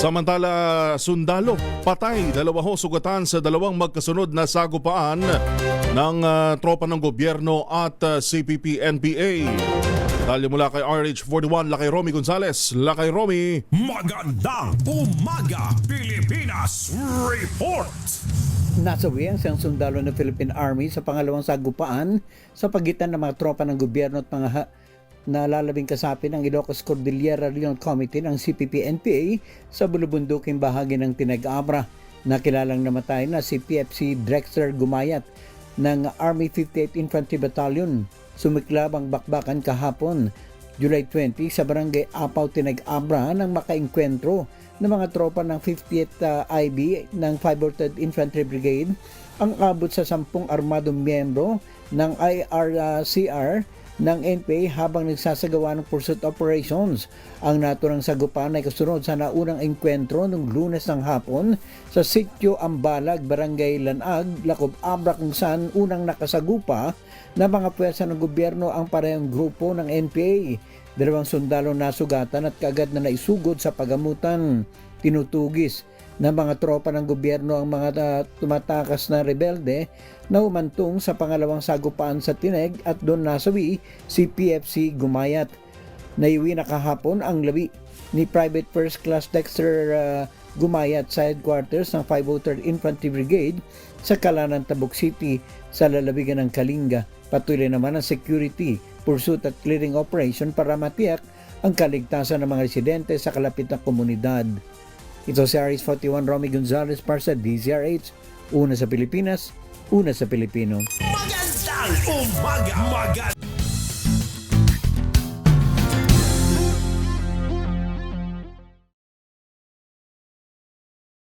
Samantala, sundalo, patay, dalawa ho sugatan sa dalawang magkasunod na sagupaan ng tropa ng gobyerno at CPP-NPA. Detalye mula kay RH41, Lakay Romy Gonzales. Lakay Romy. Magandang umaga, Pilipinas! Report! Nasawi ang isang sundalo ng Philippine Army sa pangalawang sagupaan sa pagitan ng mga tropa ng gobyerno at mga nalalabing kasapi ng Ilocos Cordillera Regional Committee ng CPP-NPA sa bulubunduking bahagi ng Tinag-Abra. Nakilalang namatay na si PFC Drexler Gumayat ng Army 58th Infantry Battalion. Sumiklab ang bakbakan kahapon, July 20, sa Barangay Apaw, Tinag-Abra nang makaengkwentro ng mga tropa ng 50th IB ng 503rd Infantry Brigade ang abot sa 10 armadong miyembro ng IRCR ng NPA habang nagsasagawa ng pursuit operations. Ang naturang sagupaan ay kasunod sa naunang engkwentro noong Lunes ng hapon sa Sitio Ambalag, Barangay Lanag, Lacob, Abra, kung saan unang nakasagupa na mga pwersa ng gobyerno ang parehong grupo ng NPA. Dalawang sundalo nasugatan at kaagad na naisugod sa pagamutan. Tinutugis ng mga tropa ng gobyerno ang mga tumatakas na rebelde na umantong sa pangalawang sagupaan sa Tineg at doon nasawi si PFC Gumayat. Naiuwi na kahapon ang labi ni Private First Class Dexter Gumayat sa headquarters ng 503rd Infantry Brigade sa Kalanan, Tabuk City sa lalawigan ng Kalinga. Patuloy naman ang security, pursuit at clearing operation para matiyak ang kaligtasan ng mga residente sa kalapit na komunidad. Ito si RH41 Romy Gonzales para sa DZRH. Una sa Pilipinas, una sa Pilipino. Magandang umaga!